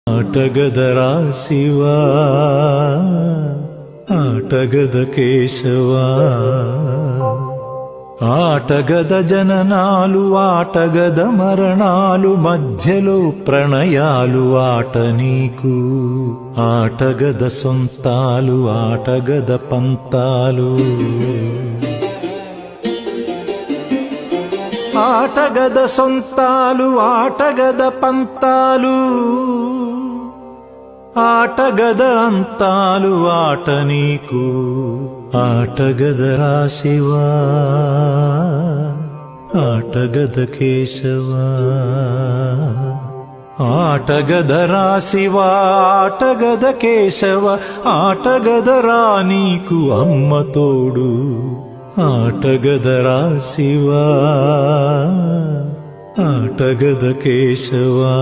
ఆటగదరా శివా, ఆటగద కేశవా, ఆటగద జననాలు ఆటగద మరణాలు, మధ్యలో ప్రణయాలు ఆట నీకు. ఆటగద సొంతాలు ఆటగద పంతాలు, ఆటగద సొంతాలు ఆటగద పంతాలు, ఆటగద అంతాలు ఆట నీకు. ఆటగదరా శివా, ఆటగద కేశవా, ఆటగదరా శివా, ఆటగద కేశవ, ఆటగదరా నీకు అమ్మ తోడు. ఆటగదరా శివా, ఆటగద కేశవా.